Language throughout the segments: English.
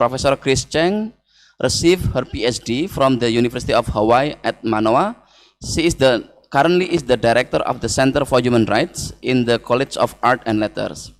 Professor Chris Cheng received her PhD from the University of Hawaii at Manoa. She is currently is the director of the Center for Human Rights in the College of Art and Letters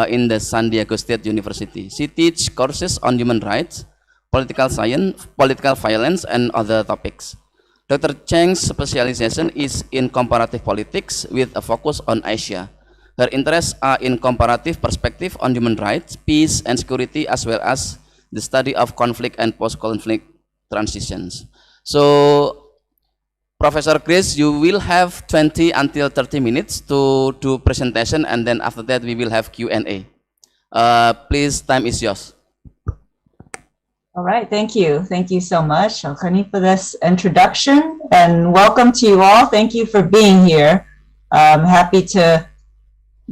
in the San Diego State University. She teaches courses on human rights, political science, political violence, and other topics. Dr. Cheng's specialization is in comparative politics with a focus on Asia. Her interests are in comparative perspective on human rights, peace, and security, as well as the study of conflict and post-conflict transitions. So, Professor Chris, you will have 20 until 30 minutes to do presentation, and then after that we will have Q&A. Please, time is yours. All right, thank you. Thank you so much, Alkhani, for this introduction, and welcome to you all. Thank you for being here. I'm happy to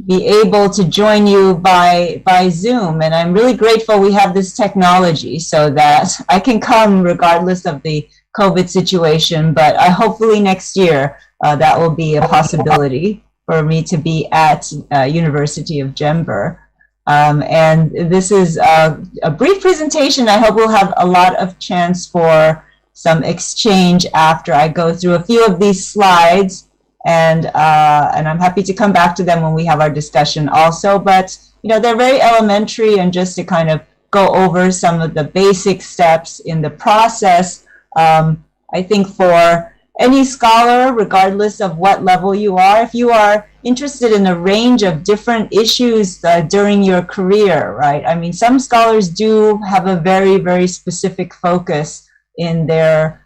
be able to join you by Zoom, and I'm really grateful we have this technology so that I can come regardless of the COVID situation, but hopefully next year that will be a possibility for me to be at University of Denver. And this is a brief presentation. I hope we'll have a lot of chance for some exchange after I go through a few of these slides, and I'm happy to come back to them when we have our discussion also. But you know, they're very elementary, and just to kind of go over some of the basic steps in the process. I think for any scholar, regardless of what level you are, if you are interested in a range of different issues during your career, right? I mean, some scholars do have a very, very specific focus in their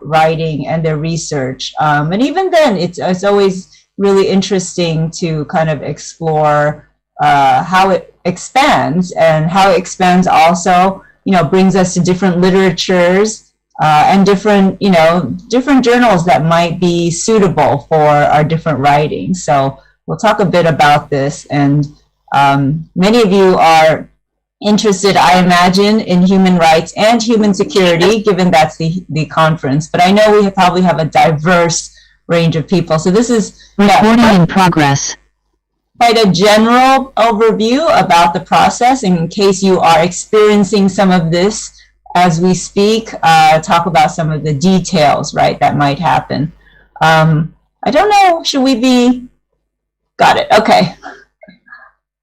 writing and their research. And even then, it's always really interesting to kind of explore how it expands, and how it expands also, you know, brings us to different literatures and different journals that might be suitable for our different writings. So we'll talk a bit about this, and many of you are interested, I imagine, in human rights and human security, given that's the conference. But I know we probably have a diverse range of people. So this is recording in progress. Quite a general overview about the process, in case you are experiencing some of this as we speak. Talk about some of the details, right, that might happen. I don't know, should we be, got it, okay.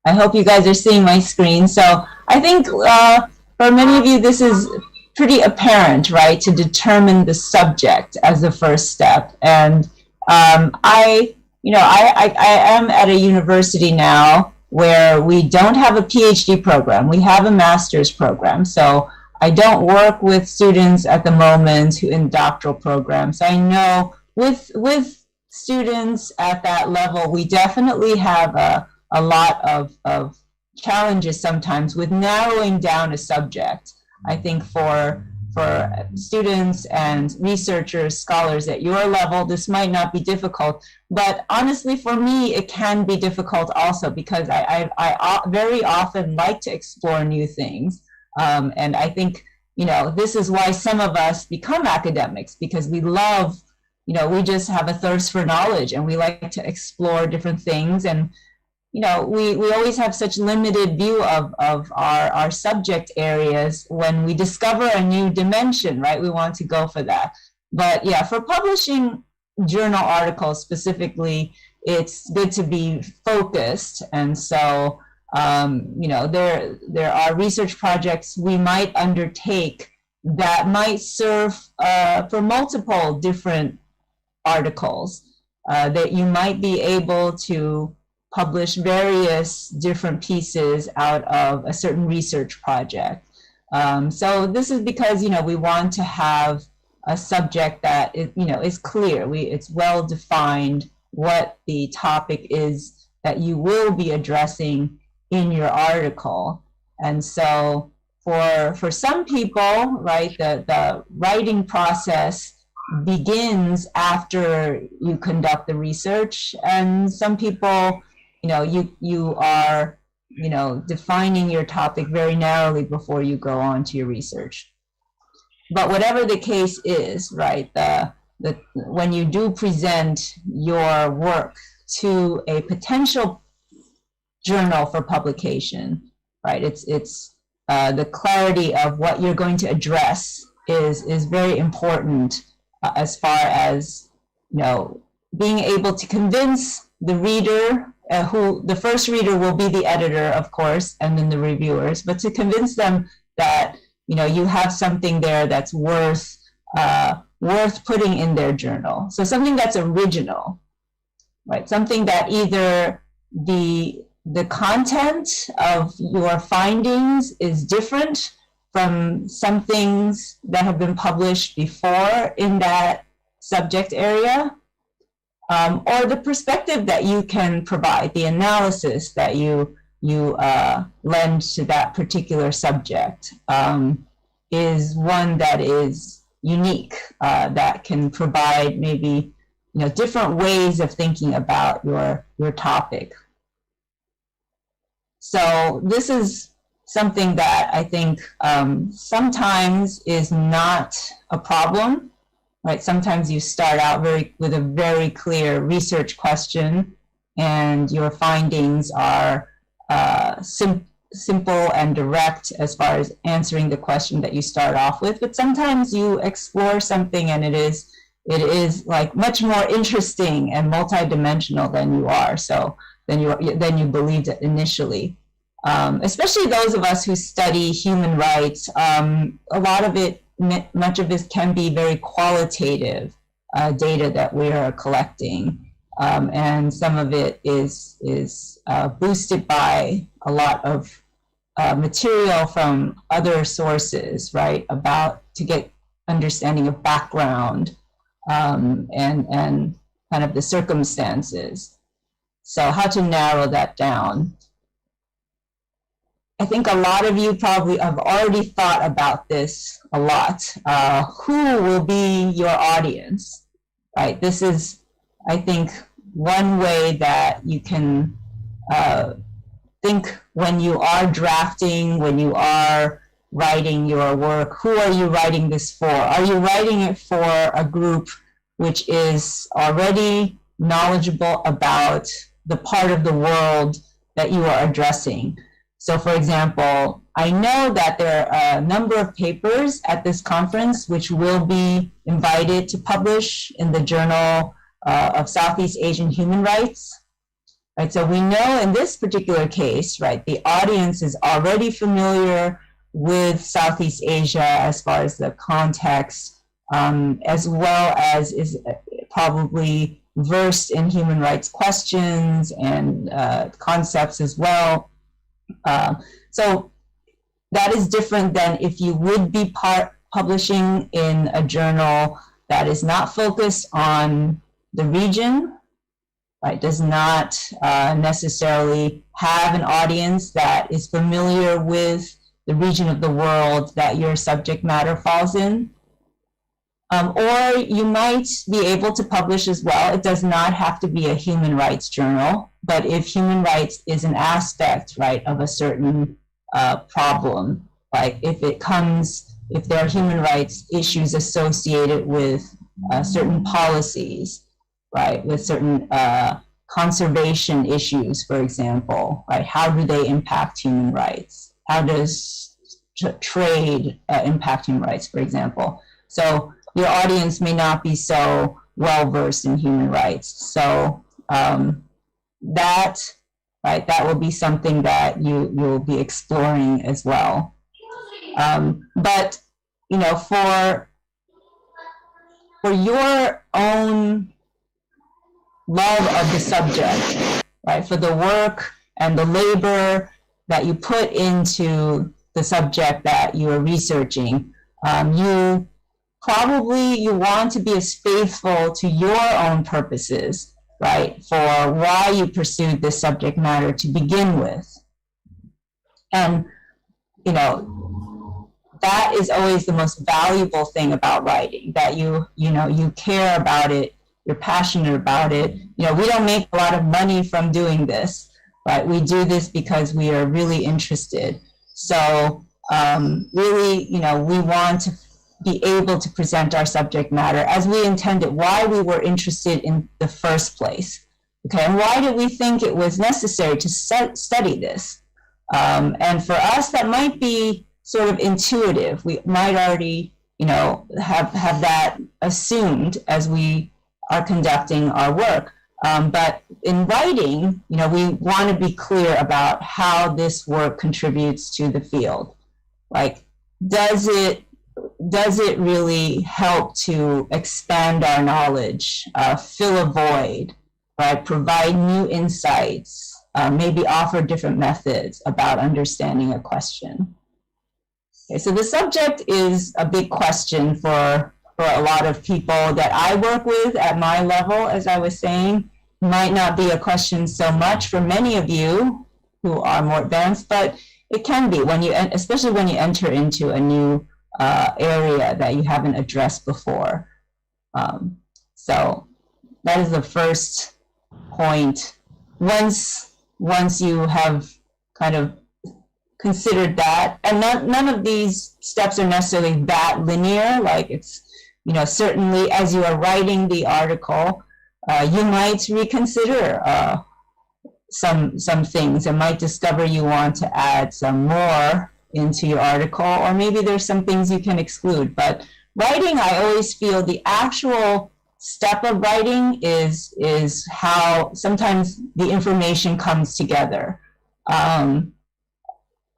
I hope you guys are seeing my screen. So I think for many of you, this is pretty apparent, right, to determine the subject as the first step. And I am at a university now where we don't have a PhD program. We have a master's program. So I don't work with students at the moment who in doctoral programs. I know with students at that level, we definitely have a lot of challenges sometimes with narrowing down a subject. I think for students and researchers, scholars at your level, this might not be difficult. But honestly, for me, it can be difficult also, because I very often like to explore new things. And I think, you know, this is why some of us become academics, because we love, you know, we just have a thirst for knowledge, and we like to explore different things. And, you know, we always have such limited view of our subject areas. When we discover a new dimension, right, we want to go for that. But yeah, for publishing journal articles specifically, it's good to be focused. And so, you know, there are research projects we might undertake that might serve for multiple different articles, that you might be able to publish various different pieces out of a certain research project. So this is because, you know, we want to have a subject that is clear. It's well defined what the topic is that you will be addressing in your article. And so for some people, right, the writing process begins after you conduct the research, and some people, you know, you are, you know, defining your topic very narrowly before you go on to your research. But whatever the case is, right, when you do present your work to a potential journal for publication, right, it's the clarity of what you're going to address is very important as far as, being able to convince the reader, who the first reader will be the editor, of course, and then the reviewers, but to convince them that, you have something there that's worth putting in their journal. So something that's original, right? Something that either the content of your findings is different from some things that have been published before in that subject area, or the perspective that you can provide, the analysis that you lend to that particular subject, is one that is unique, that can provide maybe different ways of thinking about your topic. So this is something that I think sometimes is not a problem, right? Sometimes you start out with a very clear research question, and your findings are simple and direct as far as answering the question that you start off with. But sometimes you explore something, and it is like much more interesting and multidimensional than you are. So than you believed it initially. Especially those of us who study human rights, a lot of it, much of this can be very qualitative data that we are collecting, and some of it is boosted by a lot of material from other sources, right? To get understanding of background and kind of the circumstances. So how to narrow that down? I think a lot of you probably have already thought about this a lot. Who will be your audience, right? This is, I think, one way that you can think when you are drafting, when you are writing your work. Who are you writing this for? Are you writing it for a group which is already knowledgeable about the part of the world that you are addressing? So for example, I know that there are a number of papers at this conference which will be invited to publish in the Journal of Southeast Asian Human Rights. Right, so we know in this particular case, right, the audience is already familiar with Southeast Asia as far as the context, as well as is probably versed in human rights questions and concepts as well. So that is different than if you would be publishing in a journal that is not focused on the region, right, does not necessarily have an audience that is familiar with the region of the world that your subject matter falls in. Or you might be able to publish as well. It does not have to be a human rights journal, but if human rights is an aspect, right, of a certain problem, like if there are human rights issues associated with certain policies, right, with certain conservation issues, for example, right, how do they impact human rights? How does trade impact human rights, for example? So your audience may not be so well versed in human rights. So that will be something that you'll be exploring as well. But for your own love of the subject, right, for the work and the labor that you put into the subject that you are researching, you want to be as faithful to your own purposes, right, for why you pursued this subject matter to begin with. And, that is always the most valuable thing about writing, that you care about it, you're passionate about it. We don't make a lot of money from doing this, right? We do this because we are really interested. So really, we want to be able to present our subject matter as we intended, why we were interested in the first place. Okay, and why did we think it was necessary to study this? And for us, that might be sort of intuitive. We might already, have that assumed as we are conducting our work. But in writing, we want to be clear about how this work contributes to the field. Like, does it really help to expand our knowledge, fill a void, right? Provide new insights, maybe offer different methods about understanding a question. Okay, so the subject is a big question for a lot of people that I work with at my level, as I was saying. Might not be a question so much for many of you who are more advanced, but it can be when especially when you enter into a new area that you haven't addressed before. So that is the first point. Once you have kind of considered that, and none of these steps are necessarily that linear. Like, it's, certainly as you are writing the article, you might reconsider some things, and might discover you want to add some more into your article, or maybe there's some things you can exclude. But writing, I always feel the actual step of writing is how sometimes the information comes together.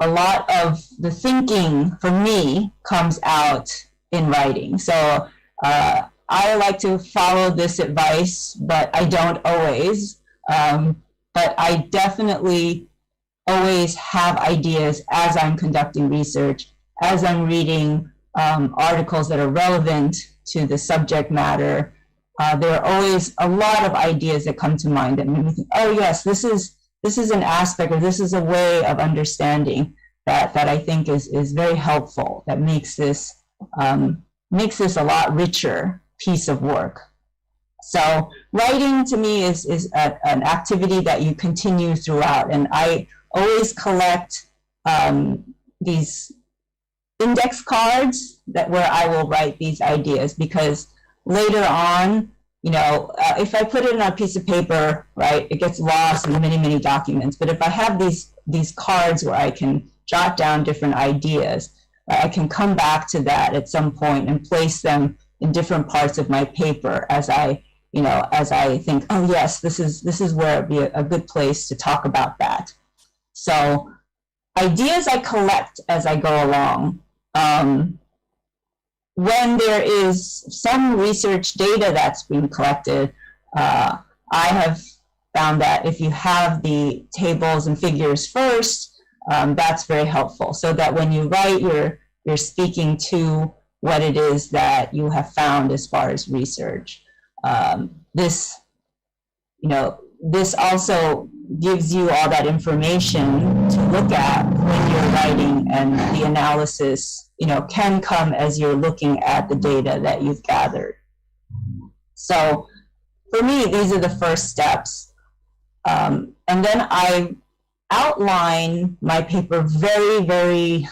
A lot of the thinking for me comes out in writing. So I like to follow this advice, but I don't always. But I definitely always have ideas as I'm conducting research, as I'm reading articles that are relevant to the subject matter. There are always a lot of ideas that come to mind that make me think, oh yes, this is an aspect, or this is a way of understanding that I think is very helpful, that makes this a lot richer piece of work. So writing to me is an activity that you continue throughout, and I always collect these index cards where I will write these ideas, because later on, if I put it on a piece of paper, right, it gets lost in many, many documents. But if I have these cards where I can jot down different ideas, I can come back to that at some point and place them in different parts of my paper as I think, oh yes, this is where it'd be a good place to talk about that. So ideas I collect as I go along. When there is some research data that's being collected, I have found that if you have the tables and figures first, that's very helpful, so that when you write, you're speaking to what it is that you have found as far as research. This also gives you all that information to look at when you're writing, and the analysis, can come as you're looking at the data that you've gathered. So for me, these are the first steps. And then I outline my paper very, very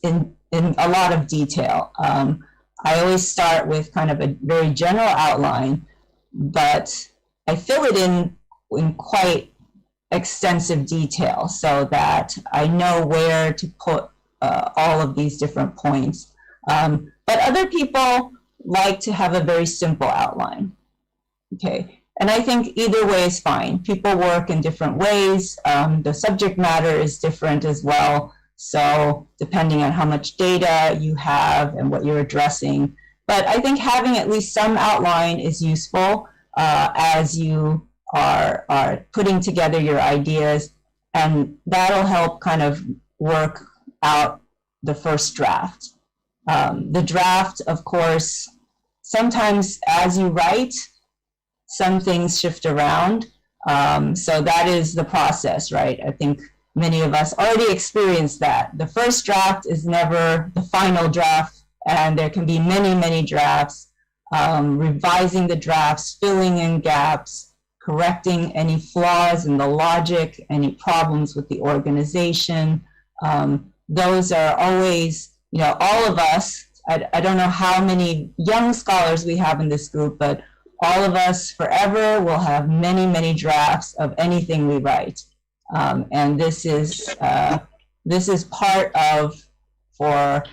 in a lot of detail. I always start with kind of a very general outline, but I fill it in quite extensive detail so that I know where to put all of these different points. But other people like to have a very simple outline. Okay, and I think either way is fine. People work in different ways. The subject matter is different as well. So depending on how much data you have and what you're addressing. But I think having at least some outline is useful as you are putting together your ideas, and that'll help kind of work out the first draft. The draft, of course, sometimes as you write, some things shift around. So that is the process, right? I think many of us already experienced that. The first draft is never the final draft, and there can be many, many drafts. Revising the drafts, filling in gaps, correcting any flaws in the logic, any problems with the organization. Those are always, all of us, I don't know how many young scholars we have in this group, but all of us forever will have many, many drafts of anything we write. And this is this is part of, for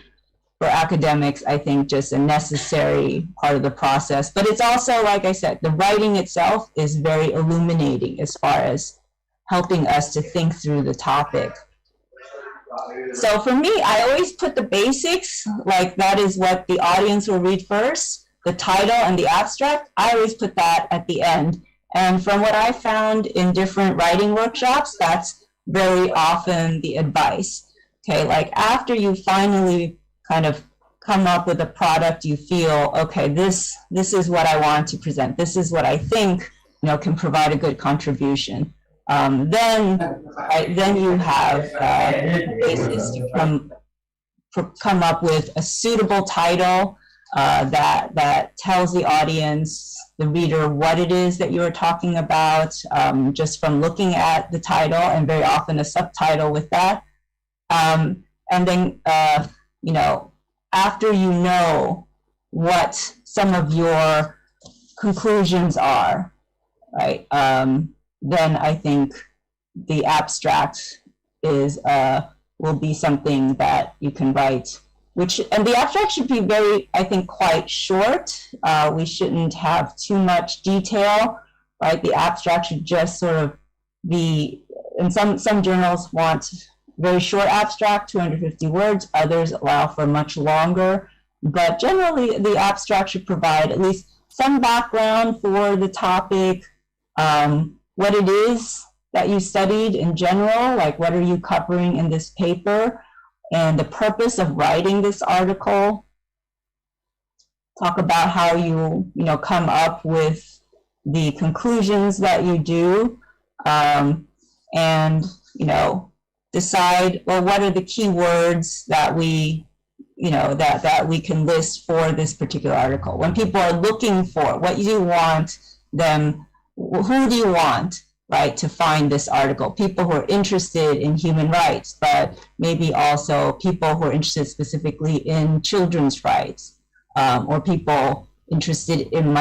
academics, I think, just a necessary part of the process. But it's also, like I said, the writing itself is very illuminating as far as helping us to think through the topic. So for me, I always put the basics, like that is what the audience will read first, the title and the abstract. I always put that at the end. And from what I found in different writing workshops, that's very often the advice. Okay, like after you finally kind of come up with a product, you feel, okay, this is what I want to present. This is what I think, can provide a good contribution. Then you have a basis to come up with a suitable title that tells the audience, the reader, what it is that you are talking about, just from looking at the title, and very often a subtitle with that. And then, after you know what some of your conclusions are, right, then I think the abstract will be something that you can write, and the abstract should be very, I think, quite short. We shouldn't have too much detail, right? The abstract should just sort of be, and some journals want very short abstract, 250 words. Others allow for much longer. But generally, the abstract should provide at least some background for the topic, what it is that you studied in general, like what are you covering in this paper, and the purpose of writing this article. Talk about how you come up with the conclusions that you do, and decide, well, what are the key words that we that we can list for this particular article. When people are looking for what you want them, who do you want, right, to find this article? People who are interested in human rights, but maybe also people who are interested specifically in children's rights, or people interested in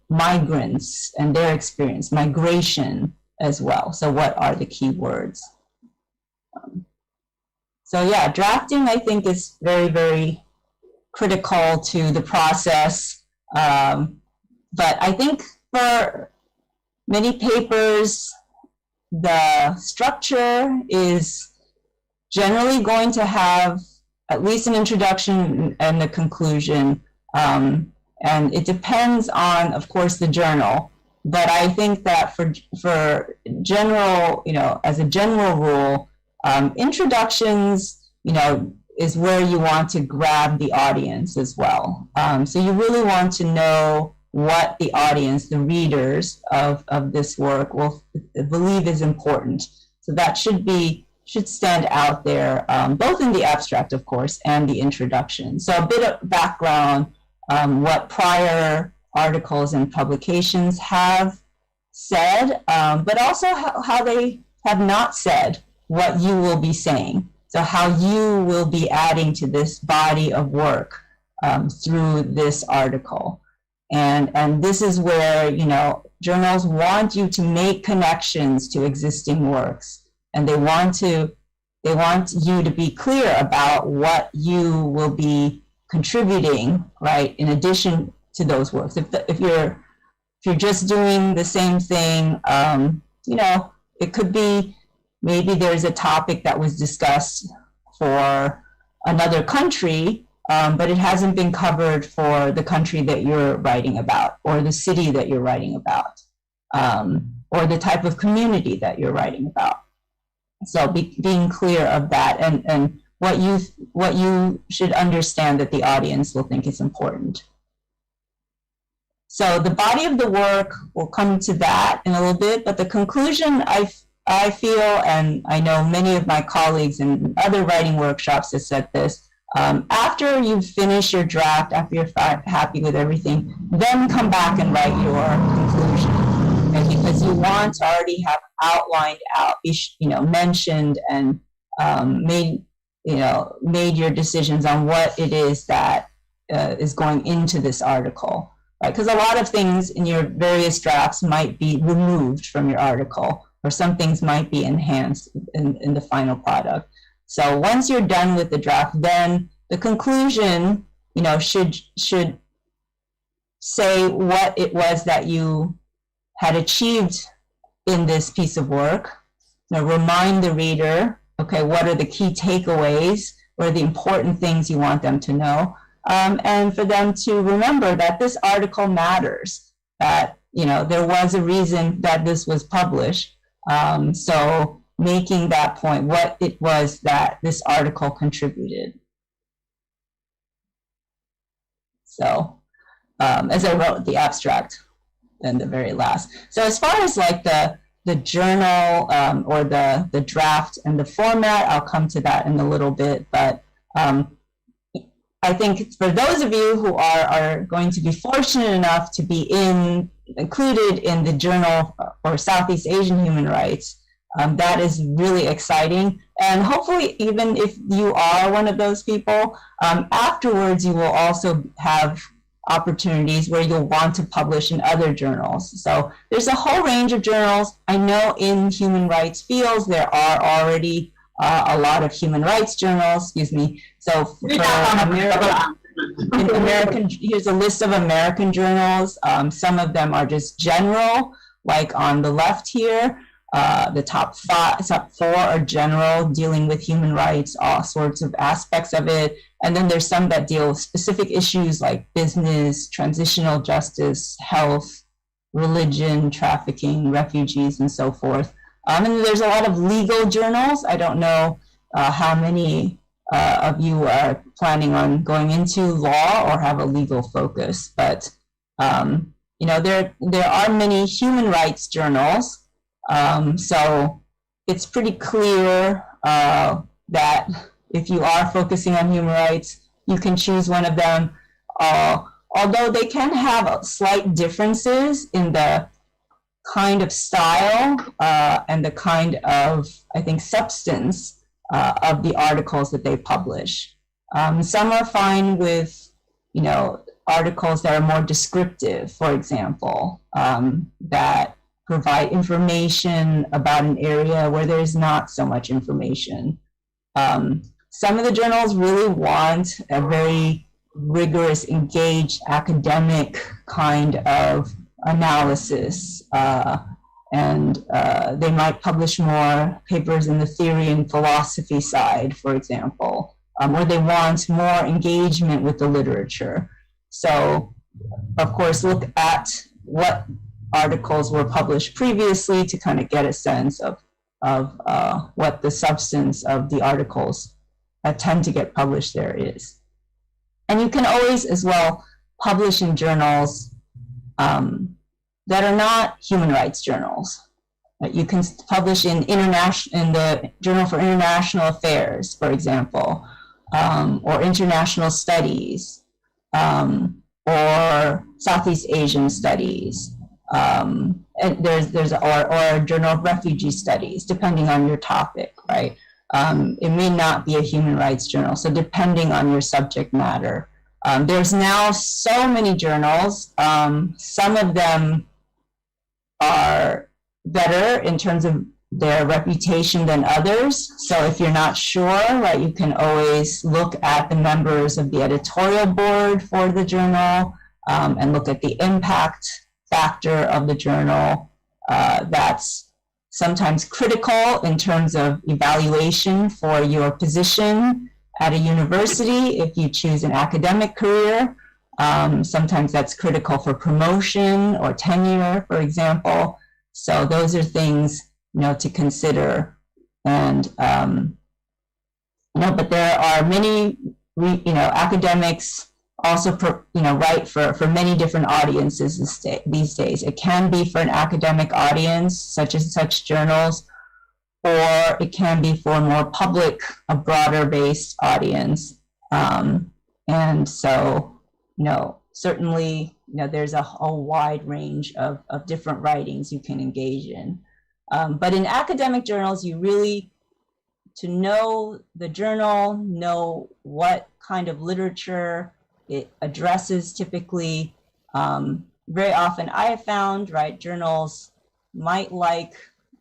migrants and their experience, migration as well. So what are the key words? So yeah, drafting, I think, is very, very critical to the process. But I think for many papers, the structure is generally going to have at least an introduction and a conclusion. And it depends on, of course, the journal. But I think that for general, as a general rule, introductions, is where you want to grab the audience as well. So you really want to know what the audience, the readers of this work will believe is important. So that should stand out there, both in the abstract, of course, and the introduction. So a bit of background, what prior articles and publications have said, but also how they have not said what you will be saying. So how you will be adding to this body of work through this article. And this is where, journals want you to make connections to existing works. And they want you to be clear about what you will be contributing, right, in addition to those works. If you're just doing the same thing, it could be, maybe there's a topic that was discussed for another country, but it hasn't been covered for the country that you're writing about, or the city that you're writing about, or the type of community that you're writing about. So being clear of that, and what you should understand that the audience will think is important. So the body of the work, we'll come to that in a little bit, but the conclusion, I feel, and I know many of my colleagues in other writing workshops have said this, after you've finished your draft, after you're happy with everything, then come back and write your conclusion. Okay? Because you want to already have outlined out, mentioned and made your decisions on what it is that is going into this article. Right? Because a lot of things in your various drafts might be removed from your article, or some things might be enhanced in the final product. So once you're done with the draft, then the conclusion, should say what it was that you had achieved in this piece of work. Remind the reader, okay, what are the key takeaways? What are the important things you want them to know? And for them to remember that this article matters, that, there was a reason that this was published. So making that point, what it was that this article contributed. So, as I wrote the abstract in the very last. So as far as like the journal or the draft and the format, I'll come to that in a little bit. But I think for those of you who are going to be fortunate enough to be included in the Journal for Southeast Asian Human Rights, that is really exciting. And hopefully, even if you are one of those people, afterwards you will also have opportunities where you'll want to publish in other journals. So there's a whole range of journals. I know in human rights fields, there are already a lot of human rights journals, So for American, here's a list of American journals. Some of them are just general, like on the left here. The top four are general, dealing with human rights, all sorts of aspects of it. And then there's some that deal with specific issues like business, transitional justice, health, religion, trafficking, refugees, and so forth. And there's a lot of legal journals. I don't know how many of you are planning on going into law or have a legal focus, but there are many human rights journals. So it's pretty clear that if you are focusing on human rights, you can choose one of them. Although they can have slight differences in the kind of style and the kind of, I think, substance of the articles that they publish. Some are fine with, articles that are more descriptive, for example, that provide information about an area where there's not so much information. Some of the journals really want a very rigorous, engaged academic kind of analysis, and they might publish more papers in the theory and philosophy side, for example, or they want more engagement with the literature. So, of course, look at what articles were published previously to kind of get a sense of what the substance of the articles that tend to get published there is. And you can always, as well, publish in journals that are not human rights journals. You can publish in the Journal for International Affairs, for example, or International Studies, or Southeast Asian Studies. And there's or a Journal of Refugee Studies, depending on your topic, right? It may not be a human rights journal, so depending on your subject matter. There's now so many journals. Some of them are better in terms of their reputation than others. So if you're not sure, right, you can always look at the members of the editorial board for the journal and look at the impact factor of the journal. That's sometimes critical in terms of evaluation for your position at a university if you choose an academic career. Sometimes that's critical for promotion or tenure, for example. So those are things, to consider. And, but there are many, academics also, write for many different audiences these days. It can be for an academic audience, such as such journals, or it can be for a more public, a broader-based audience. And so, certainly, there's a whole wide range of different writings you can engage in. But in academic journals, you really, to know the journal, know what kind of literature it addresses typically. Very often I have found, right, journals might like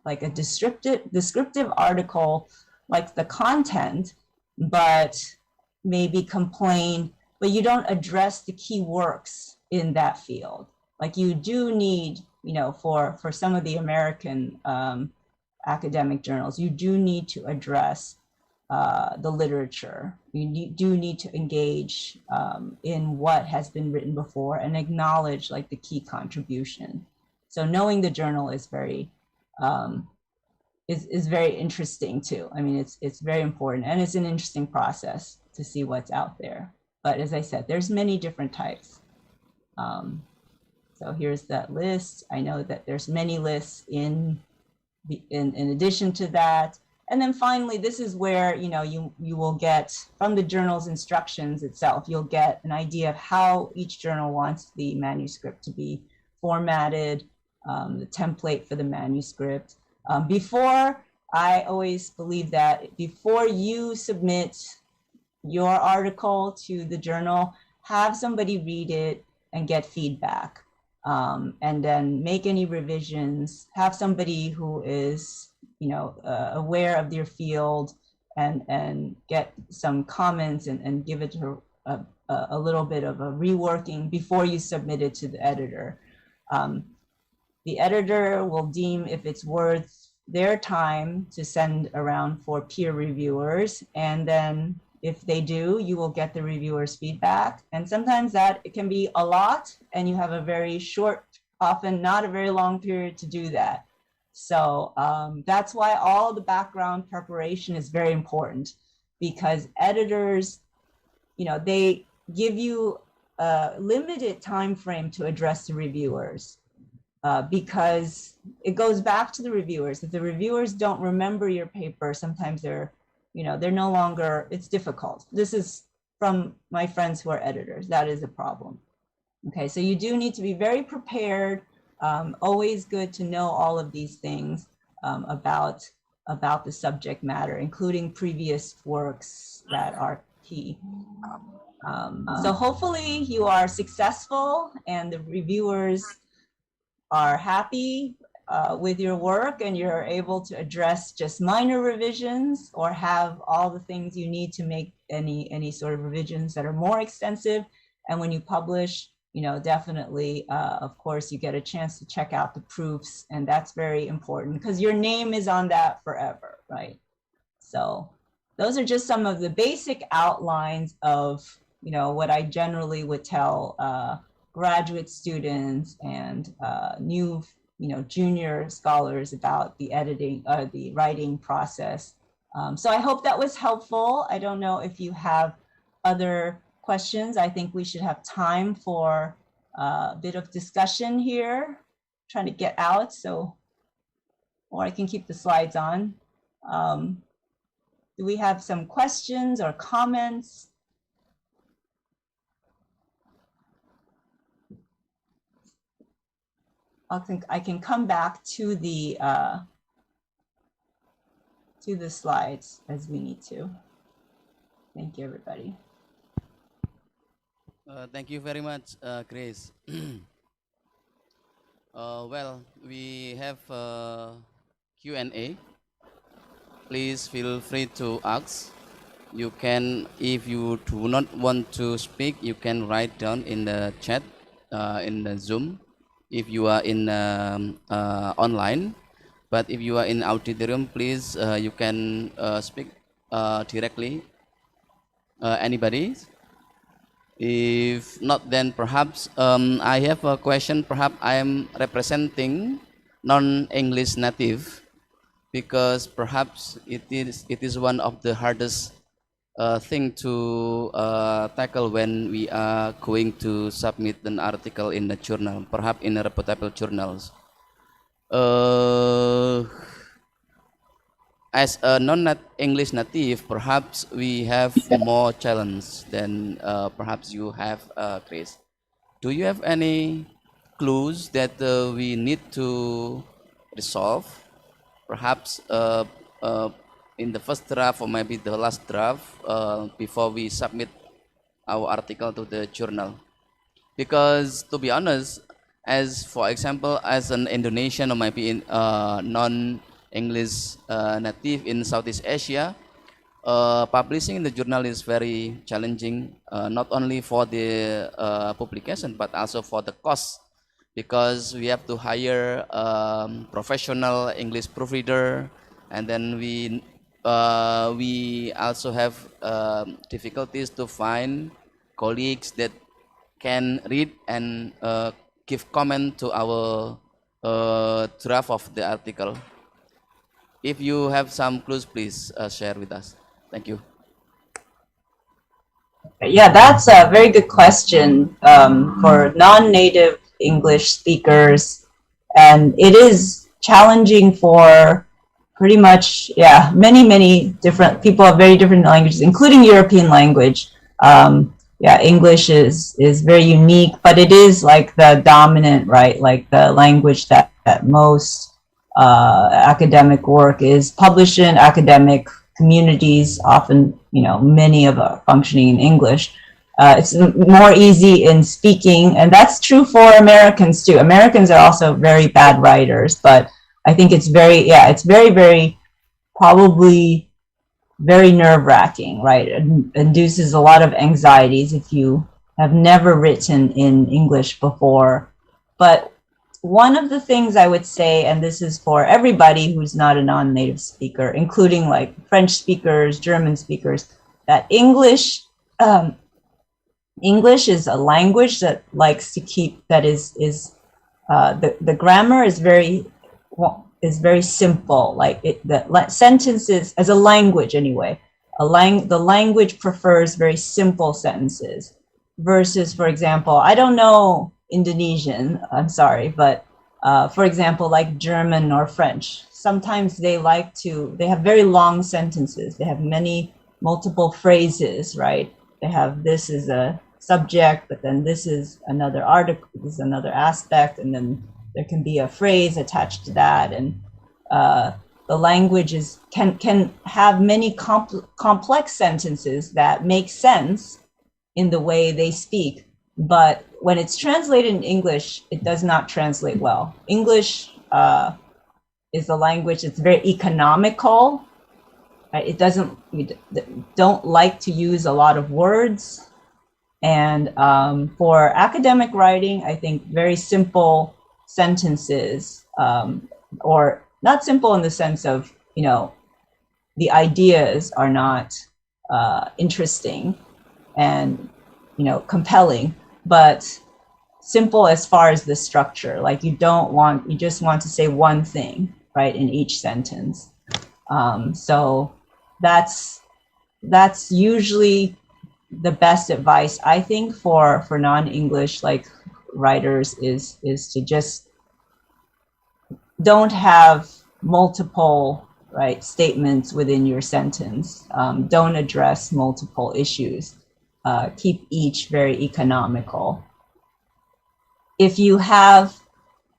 a descriptive article like the content, but maybe complain, but you don't address the key works in that field. Like you do need, for some of the American academic journals, you do need to address the literature. You do need to engage in what has been written before and acknowledge like the key contribution. So knowing the journal is very is very interesting too. I mean, it's very important, and it's an interesting process to see what's out there. But as I said, there's many different types. So here's that list. I know that there's many lists in addition to that. And then finally, this is where you will get from the journal's instructions itself, you'll get an idea of how each journal wants the manuscript to be formatted, the template for the manuscript. Before, I always believe that before you submit your article to the journal, have somebody read it and get feedback. And then make any revisions, have somebody who is, aware of your field and get some comments and give it a little bit of a reworking before you submit it to the editor. The editor will deem if it's worth their time to send around for peer reviewers, and then if they do, you will get the reviewer's feedback. And sometimes that it can be a lot, and you have a very short, often not a very long period to do that. So that's why all the background preparation is very important, because editors, they give you a limited time frame to address the reviewers, because it goes back to the reviewers. If the reviewers don't remember your paper, sometimes they're no longer, it's difficult. This is from my friends who are editors. That is a problem. Okay, so you do need to be very prepared. Always good to know all of these things about the subject matter, including previous works that are key. So hopefully you are successful and the reviewers are happy with your work, and you're able to address just minor revisions or have all the things you need to make any sort of revisions that are more extensive. And when you publish, definitely, of course, you get a chance to check out the proofs, and that's very important because your name is on that forever, right? So those are just some of the basic outlines of, what I generally would tell graduate students and new, junior scholars about the editing or the writing process. So I hope that was helpful. I don't know if you have other questions. I think we should have time for a bit of discussion here, trying to get out. So, or I can keep the slides on. Do we have some questions or comments? I can come back to the slides as we need to. Thank you, everybody. Thank you very much, Grace. Well, we have Q&A. Please feel free to ask. You can, if you do not want to speak, you can write down in the chat in the Zoom if you are in online. But if you are in auditorium, please you can speak directly. Anybody? If not, then perhaps I have a question. Perhaps I am representing non-English native, because perhaps it is one of the hardest thing to tackle when we are going to submit an article in the journal, perhaps in a reputable journals. As a non-English native, perhaps we have more challenge than perhaps you have, Chris. Do you have any clues that we need to resolve? Perhaps in the first draft or maybe the last draft before we submit our article to the journal. Because to be honest, as for example, as an Indonesian or maybe in English native in Southeast Asia. Publishing in the journal is very challenging, not only for the publication but also for the cost, because we have to hire professional English proofreader, and then we also have difficulties to find colleagues that can read and give comment to our draft of the article. If you have some clues, please share with us. Thank you. Yeah, that's a very good question for non-native English speakers, and it is challenging for pretty much, yeah, many different people of very different languages, including European language. Yeah, English is very unique, but it is like the dominant, right, like the language that most academic work is published in. Academic communities often, many of are functioning in English. It's more easy in speaking, and that's true for Americans too. Americans are also very bad writers, but I think it's very probably very nerve-wracking, right? It induces a lot of anxieties if you have never written in English before. But one of the things I would say, and this is for everybody who's not a non-native speaker, including like French speakers, German speakers, that English is a language that likes to keep, that is the grammar is very simple. Like the sentences, as a language anyway, the language prefers very simple sentences versus, for example, I don't know Indonesian, I'm sorry, but for example, like German or French, sometimes they have very long sentences. They have multiple phrases, right? They have, this is a subject, but then this is another article, this is another aspect, and then there can be a phrase attached to that. And the language can have many complex sentences that make sense in the way they speak. But when it's translated in English, it does not translate well. English is a language that's very economical. Right? We don't like to use a lot of words. And for academic writing, I think very simple sentences, or not simple in the sense of, the ideas are not interesting and, compelling, but simple as far as the structure. Like you just want to say one thing, right, in each sentence. So that's usually the best advice, I think, for non-English like writers is to just don't have multiple, right, statements within your sentence. Don't address multiple issues. Keep each very economical. If you have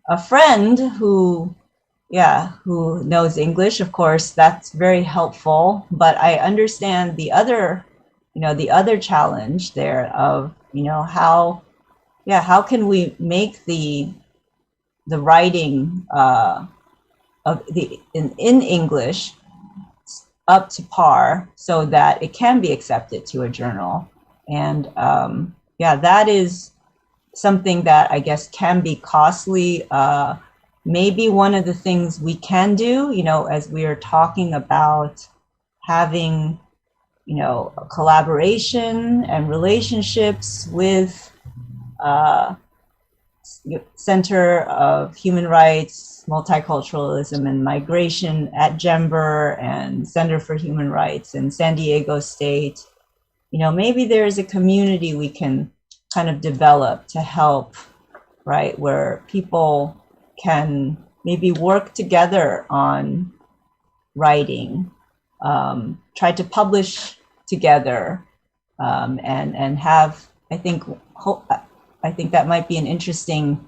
a friend who knows English, of course, that's very helpful. But I understand the other challenge there of, how can we make the writing in English up to par so that it can be accepted to a journal. And that is something that I guess can be costly. Maybe one of the things we can do, as we are talking about having, collaboration and relationships with Center of Human Rights, Multiculturalism and Migration at GEMBER and Center for Human Rights in San Diego State. Maybe there is a community we can kind of develop to help, right, where people can maybe work together on writing, try to publish together, and have, I think that might be an interesting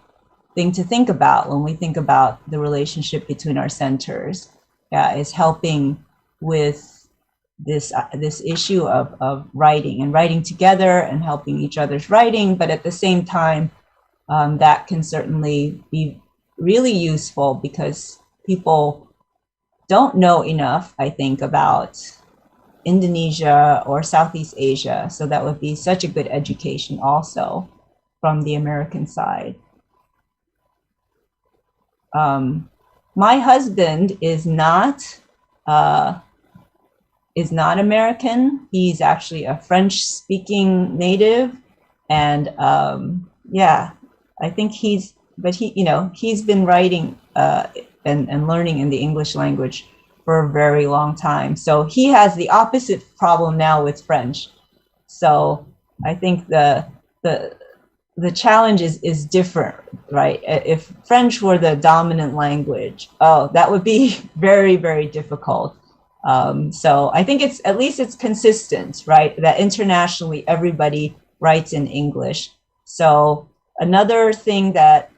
thing to think about when we think about the relationship between our centers. Is helping with this issue of writing together and helping each other's writing, but at the same time, that can certainly be really useful because people don't know enough, I think, about Indonesia or Southeast Asia. So that would be such a good education also from the American side. My husband is not American. He's actually a French-speaking native, and yeah, I think he's been writing and learning in the English language for a very long time. So he has the opposite problem now with French. So I think the challenge is different, right? If French were the dominant language, that would be very, very difficult. So I think at least it's consistent, right? That internationally everybody writes in English. So another thing that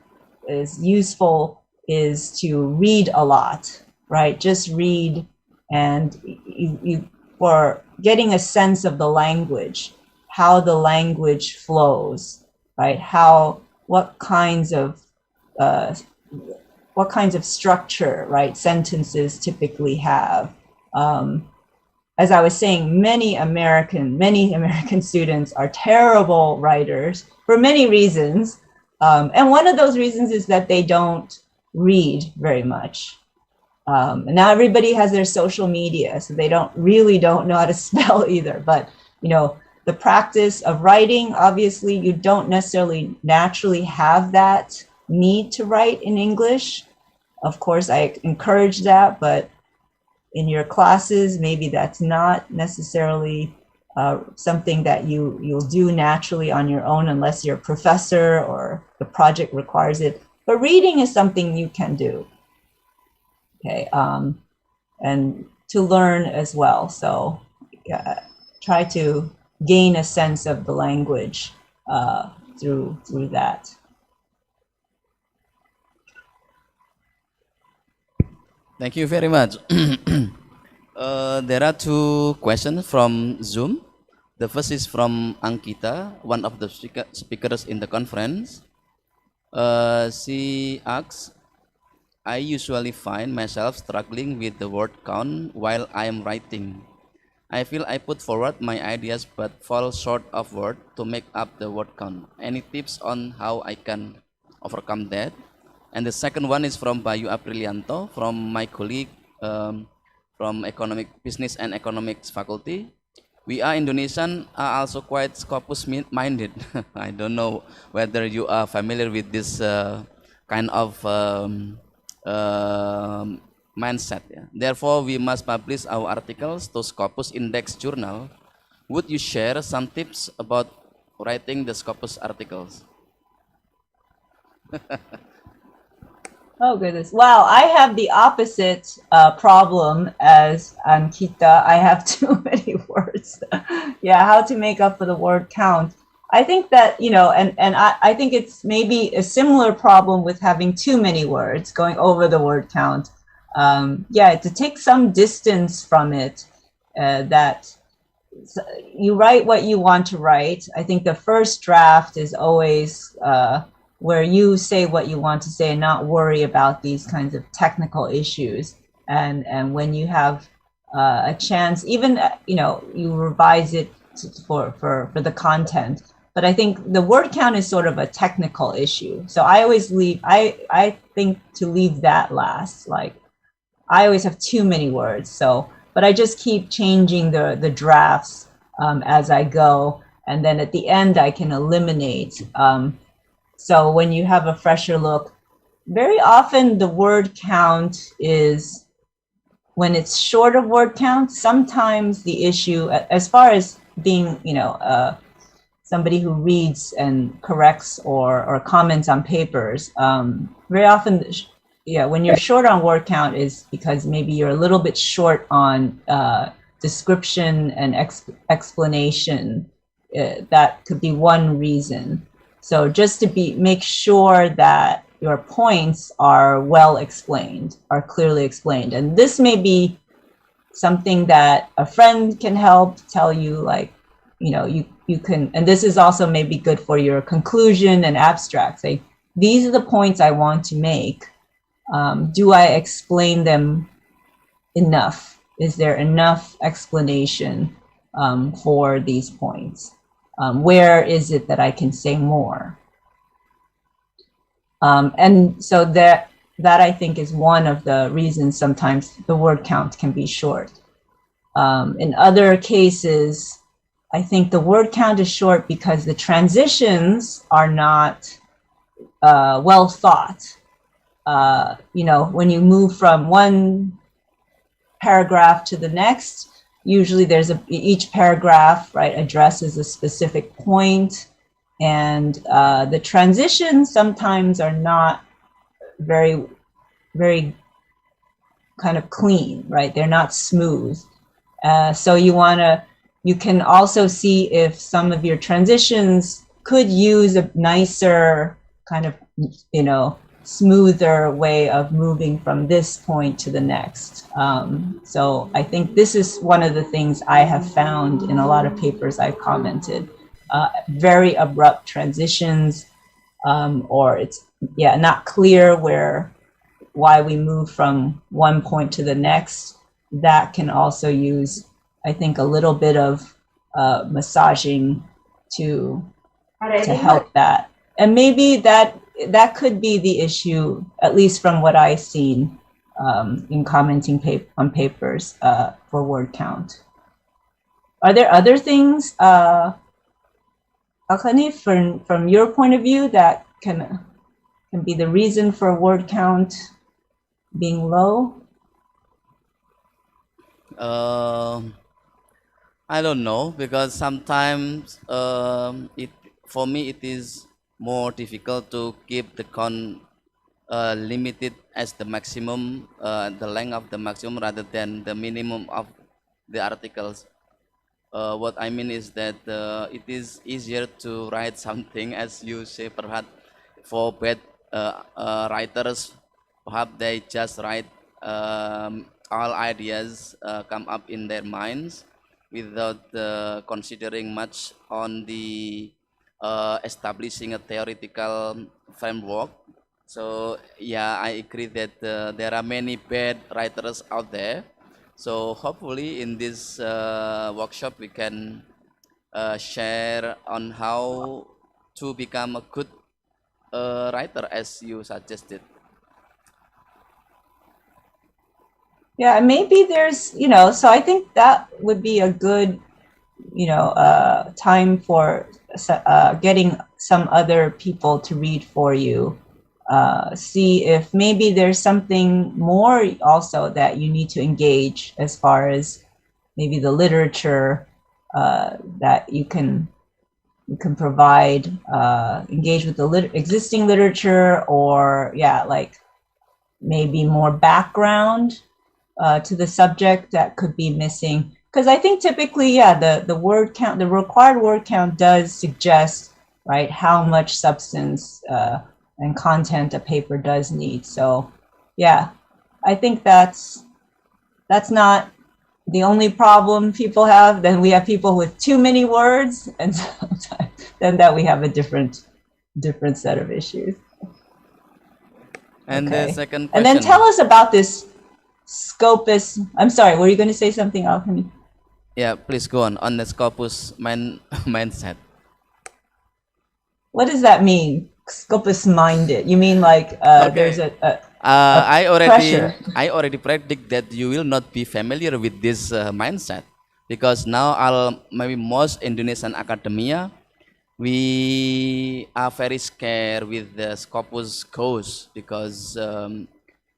is useful is to read a lot, right? Just read, and you for getting a sense of the language, how the language flows, right? What kinds of structure, right, sentences typically have. As I was saying, many American students are terrible writers for many reasons. And one of those reasons is that they don't read very much. And now everybody has their social media, so they don't know how to spell either. But, the practice of writing, obviously, you don't necessarily naturally have that need to write in English. Of course, I encourage that, but in your classes, maybe that's not necessarily something that you'll do naturally on your own unless you're a professor or the project requires it. But reading is something you can do, okay, and to learn as well. So try to gain a sense of the language through that. Thank you very much. There are two questions from Zoom. The first is from Ankita, one of the speakers in the conference. She asks, I usually find myself struggling with the word count while I am writing. I feel I put forward my ideas but fall short of word to make up the word count. Any tips on how I can overcome that? And the second one is from Bayu Aprilianto, from my colleague from Business and Economics faculty. We are Indonesian are also quite Scopus minded. I don't know whether you are familiar with this kind of mindset. Yeah. Therefore, we must publish our articles to Scopus Index Journal. Would you share some tips about writing the Scopus articles? Oh goodness! Wow, I have the opposite problem as Ankita. I have too many words. Yeah, how to make up for the word count. I think that, and I think it's maybe a similar problem with having too many words, going over the word count. Yeah, to take some distance from it, that you write what you want to write. I think the first draft is always where you say what you want to say and not worry about these kinds of technical issues. And when you have a chance, even, you revise it for the content. But I think the word count is sort of a technical issue. So I always I think to leave that last. Like, I always have too many words. But I just keep changing the drafts as I go. And then at the end, I can eliminate. So when you have a fresher look, very often the word count is, when it's short of word count, sometimes the issue, as far as being, somebody who reads and corrects or comments on papers, very often, when you're short on word count is because maybe you're a little bit short on description and explanation. That could be one reason. So just to make sure that your points are well explained, are clearly explained. And this may be something that a friend can help tell you, like, you can, and this is also maybe good for your conclusion and abstract. Say, these are the points I want to make. Do I explain them enough? Is there enough explanation for these points? Where is it that I can say more? And so that I think is one of the reasons sometimes the word count can be short. In other cases, I think the word count is short because the transitions are not well thought. You know, when you move from one paragraph to the next, usually there's each paragraph, right, addresses a specific point, and the transitions sometimes are not very kind of clean, right? They're not smooth. So you can also see if some of your transitions could use a nicer kind of, you know, smoother way of moving from this point to the next. So I think this is one of the things I have found in a lot of papers I've commented. Very abrupt transitions, or it's not clear why we move from one point to the next. That can also use, I think, a little bit of massaging to help that. And maybe that could be the issue, at least from what I've seen in commenting on papers for word count. Are there other things, Alkhani, from your point of view, that can be the reason for word count being low? I don't know, because sometimes for me it is more difficult to keep the limited as the maximum, the length of the maximum rather than the minimum of the articles. What I mean is that it is easier to write something, as you say, perhaps for bad writers, perhaps they just write all ideas come up in their minds without considering much on the establishing a theoretical framework. So yeah, I agree that there are many bad writers out there. So hopefully in this workshop we can share on how to become a good writer, as you suggested. Yeah, maybe there's, you know, so I think that would be a good, you know, time for getting some other people to read for you. See if maybe there's something more also that you need to engage, as far as maybe the literature that you can provide, engage with the existing literature, or like maybe more background to the subject that could be missing. Because I think typically, the word count, the required word count does suggest, right, how much substance and content a paper does need. So yeah, I think that's not the only problem people have. Then we have people with too many words, and sometimes then that we have a different set of issues. And Okay. the second question. And then tell us about this Scopus. I'm sorry, were you going to say something, Alchemy? Yeah, please go on the Scopus mindset. What does that mean? Scopus minded. You mean like there's a I pressure. already predict that you will not be familiar with this mindset, because now maybe most Indonesian academia, we are very scared with the Scopus goals, because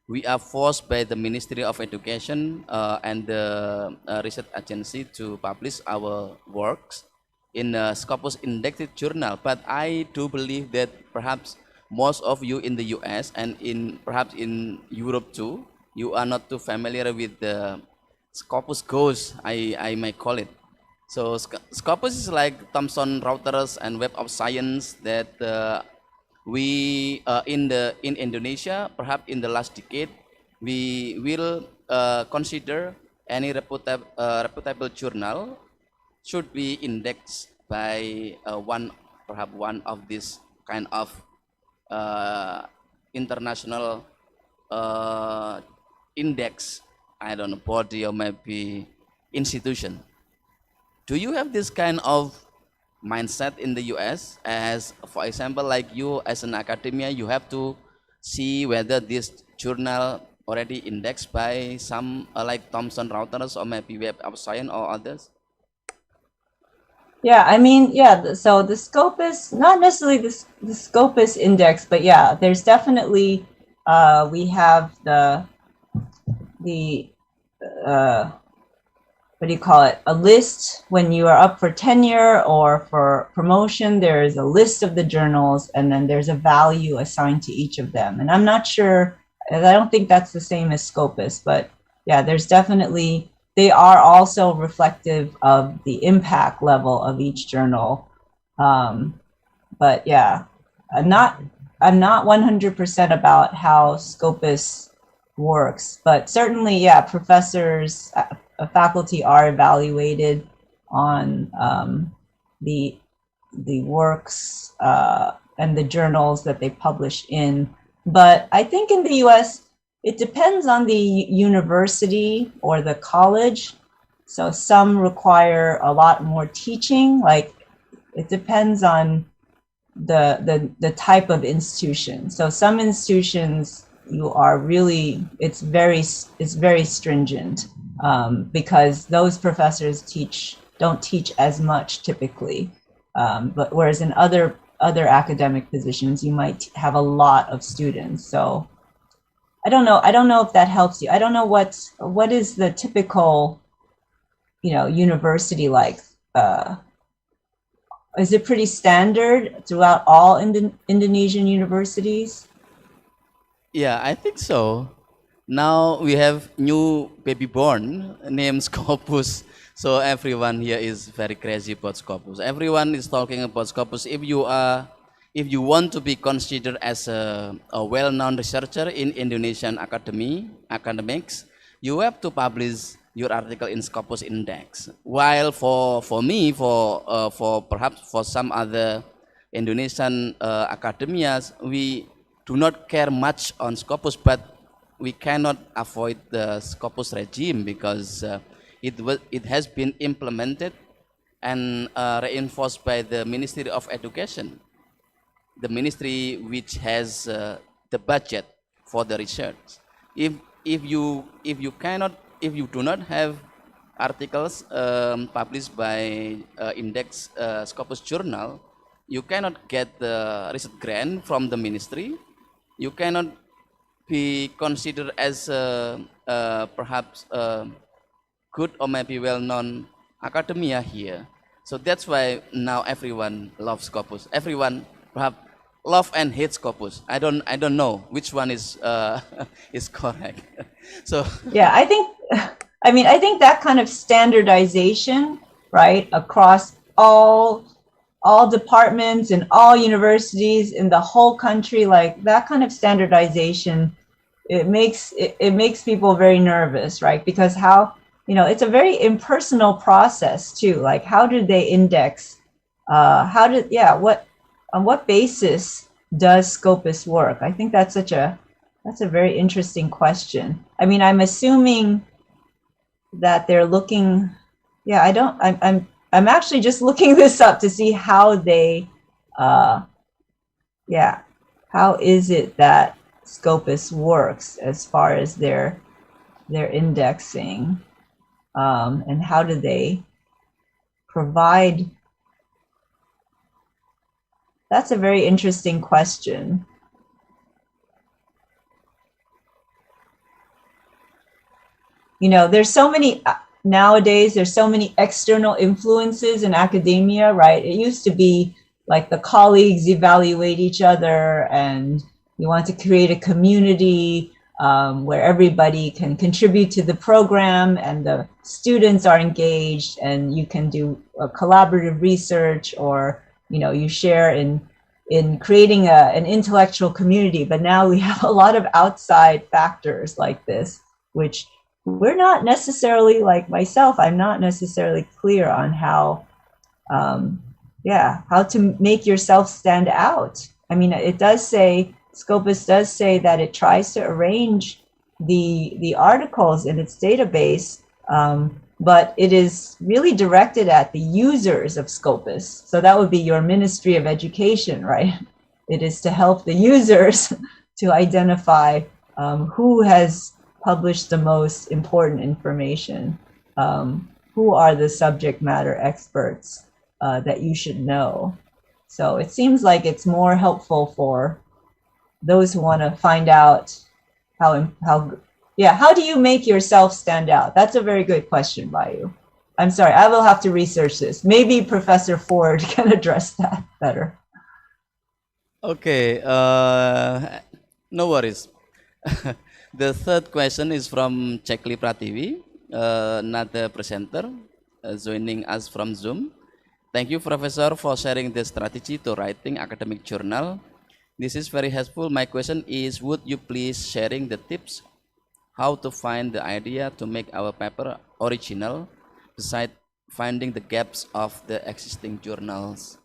we are forced by the Ministry of Education and the research agency to publish our works in a Scopus indexed journal. But I do believe that perhaps most of you in the US and perhaps in Europe too, you are not too familiar with the Scopus goals, I might call it. So Scopus is like Thomson Reuters and Web of Science that we in Indonesia, perhaps in the last decade, we will consider any reputable journal should be indexed by perhaps one of these kind of international index I don't know, body or maybe institution. Do you have this kind of mindset in the US? As for example, like you as an academia, you have to see whether this journal already indexed by some like Thomson Reuters or maybe Web of Science or others? Yeah, I mean, yeah, so the Scopus, not necessarily the Scopus index, but yeah, there's definitely, we have the what do you call it? A list when you are up for tenure or for promotion, there is a list of the journals and then there's a value assigned to each of them. And I'm not sure, I don't think that's the same as Scopus, but yeah, there's definitely, they are also reflective of the impact level of each journal. But yeah, I'm not 100% about how Scopus works, but certainly, yeah, professors, faculty are evaluated on the works and the journals that they publish in. But I think in the US, it depends on the university or the college. So some require a lot more teaching. Like it depends on the type of institution. So some institutions you are really, it's very stringent because those professors don't teach as much typically. But whereas in other academic positions, you might have a lot of students. So I don't know if that helps you. I don't know what is the typical, university like. Is it pretty standard throughout all Indonesian universities? Yeah, I think so. Now we have new baby born named Scopus. So everyone here is very crazy about Scopus. Everyone is talking about Scopus. If you want to be considered as a well-known researcher in Indonesian academics, you have to publish your article in Scopus Index. While for me, for perhaps for some other Indonesian academias, we do not care much on Scopus, but we cannot avoid the Scopus regime because it has been implemented and reinforced by the Ministry of Education, the ministry which has the budget for the research. If you do not have articles published by Index Scopus Journal, you cannot get the research grant from the ministry. You cannot be considered as perhaps good or maybe well-known academia here. So that's why now everyone loves Scopus. Everyone perhaps love and hate Scopus. I don't know which one is is correct. So yeah, I think that kind of standardization, right, across all departments and all universities in the whole country, like that kind of standardization, it makes people very nervous, right? Because how, it's a very impersonal process too. Like how do they index? On what basis does Scopus work? I think that's a very interesting question. I mean, I'm assuming that they're looking, I'm actually just looking this up to see how they, how is it that Scopus works as far as their indexing, and how do they provide? That's a very interesting question. There's so many nowadays, there's so many external influences in academia, right? It used to be like the colleagues evaluate each other and you want to create a community where everybody can contribute to the program and the students are engaged and you can do a collaborative research or, you share in creating an intellectual community. But now we have a lot of outside factors like this, which we're not necessarily, like myself, I'm not necessarily clear on how to make yourself stand out. I mean, it does say, Scopus does say that it tries to arrange the articles in its database, but it is really directed at the users of Scopus. So that would be your Ministry of Education, right? It is to help the users to identify who has published the most important information, who are the subject matter experts that you should know. So it seems like it's more helpful for those who want to find out how do you make yourself stand out? That's a very good question by you. I'm sorry, I will have to research this. Maybe Professor Ford can address that better. Okay, no worries. The third question is from Chekli Prativi, another presenter joining us from Zoom. Thank you, Professor, for sharing the strategy to writing academic journal. This is very helpful. My question is, would you please sharing the tips how to find the idea to make our paper original, besides finding the gaps of the existing journals?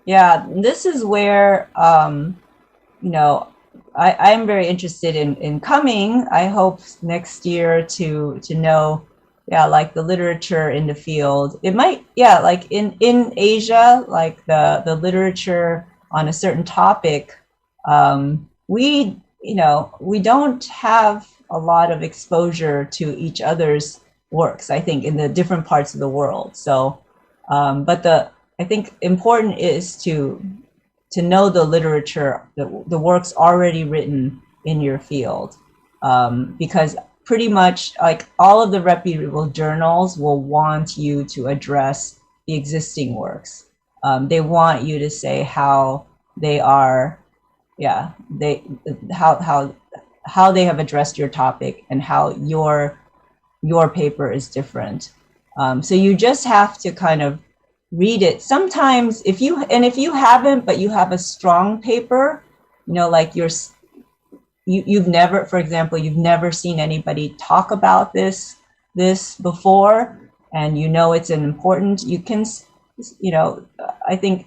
Yeah, this is where, you know, I'm very interested in coming. I hope next year to know, yeah, like the literature in the field. It might, yeah, like in Asia, like the literature on a certain topic, we don't have a lot of exposure to each other's works, I think, in the different parts of the world. So, but I think important is to know the literature, the works already written in your field, because pretty much like all of the reputable journals will want you to address the existing works. They want you to say how they are, yeah, how they have addressed your topic and how your paper is different. So you just have to kind of read it. Sometimes if you haven't, but you have a strong paper, like you've never, for example, you've never seen anybody talk about this before, and it's an important, you can, I think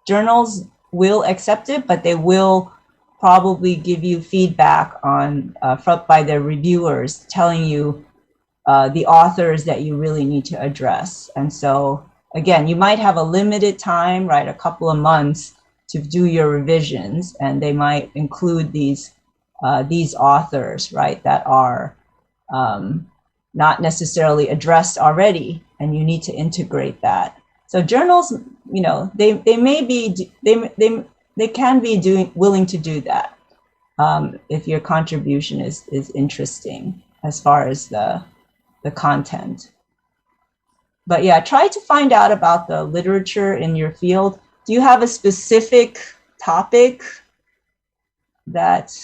journals will accept it, but they will probably give you feedback on by their reviewers telling you the authors that you really need to address. And so again, you might have a limited time, right, a couple of months to do your revisions, and they might include these authors, right, that are not necessarily addressed already, and you need to integrate that. So journals, they may be, they can be willing to do that if your contribution is interesting as far as the content. But yeah, try to find out about the literature in your field. Do you have a specific topic that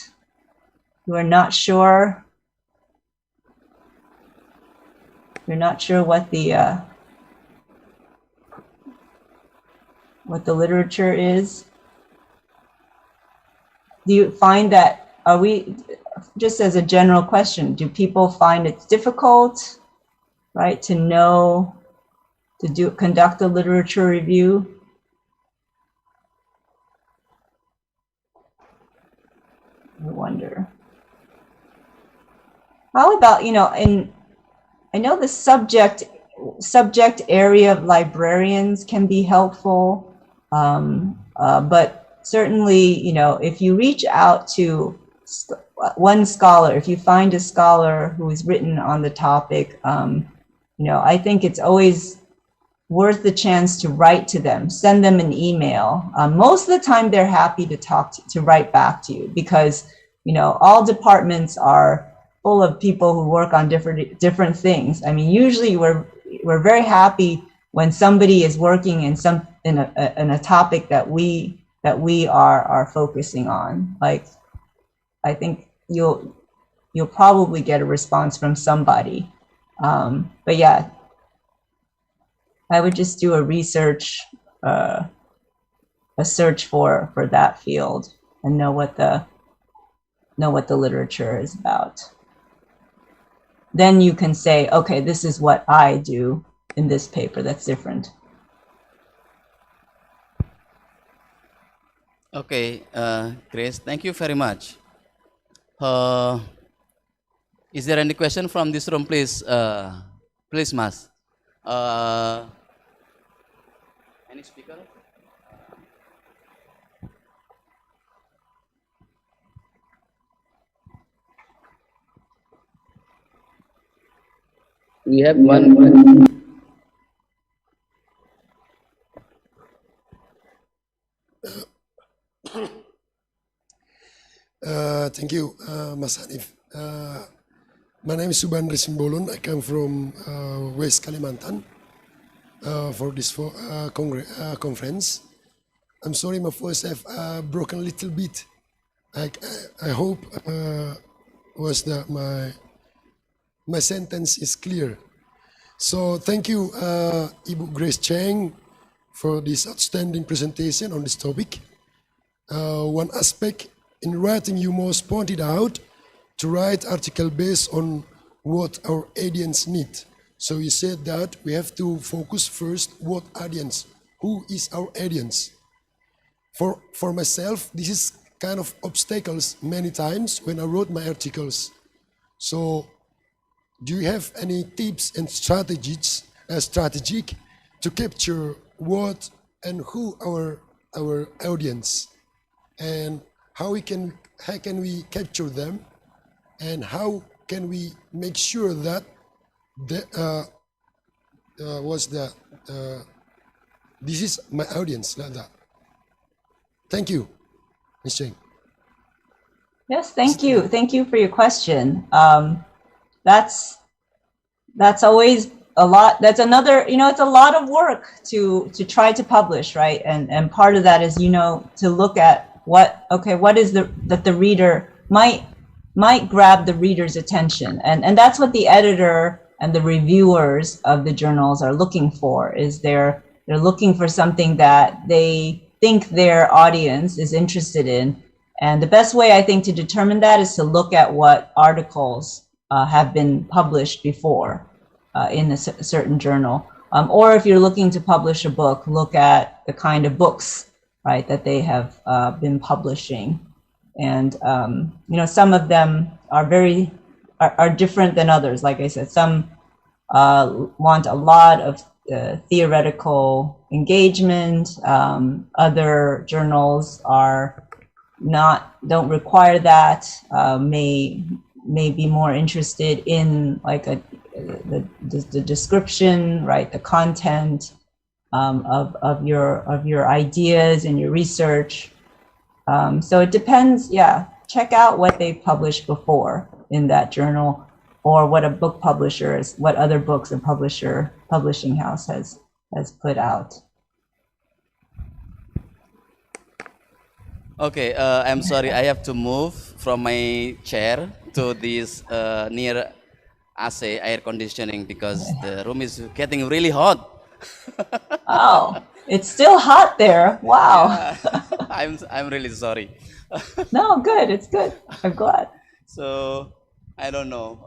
you are not sure? You're not sure what the literature is? Do you find that, just as a general question, do people find it's difficult, right, to know, to conduct a literature review? I wonder. How about, I know the subject area of librarians can be helpful, but certainly, if you reach out to one scholar, if you find a scholar who has written on the topic, I think it's always worth the chance to write to them, send them an email. Most of the time, they're happy to write back to you, because all departments are full of people who work on different things. I mean, usually we're very happy when somebody is working in a topic that we are focusing on. Like, I think you'll probably get a response from somebody. But yeah, I would just do a search for that field and know what the literature is about. Then you can say, okay, this is what I do in this paper that's different. Okay, Grace, thank you very much. Uh, is there any question from this room, please? Please, Mas. Any speaker? We have one question. Thank you, Mas Hanif. My name is Subandri Simbolon. I come from West Kalimantan for this conference. I'm sorry, my voice have broken a little bit. I hope was that my sentence is clear. So thank you, Ibu Grace Cheng, for this outstanding presentation on this topic. One aspect in writing you most pointed out to write article based on what our audience need. So you said that we have to focus first what audience, who is our audience. For myself, this is kind of obstacles many times when I wrote my articles. So do you have any tips and strategic to capture what and who our audience, and how can we capture them, and how can we make sure that this is my audience, like that. Thank you, Ms. Cheng. Yes, thank you. Thank you for your question. That's always a lot. That's another, it's a lot of work to try to publish, right? And part of that is, to look at what is that the reader might grab the reader's attention. And that's what the editor and the reviewers of the journals are looking for, is they're looking for something that they think their audience is interested in. And the best way, I think, to determine that is to look at what articles have been published before in a certain journal. Or if you're looking to publish a book, look at the kind of books, right, that they have been publishing. And, some of them are different than others. Like I said, some want a lot of theoretical engagement. Other journals don't require that, may be more interested in like the description, right, the content of your ideas and your research. So it depends. Yeah, check out what they published before in that journal, or what a book publisher is, what other books a publishing house has put out. Okay, I'm sorry, I have to move from my chair to this near AC, air conditioning, because the room is getting really hot. Oh, it's still hot there. Wow. Yeah, I'm really sorry. No, good. It's good. I'm glad. So I don't know.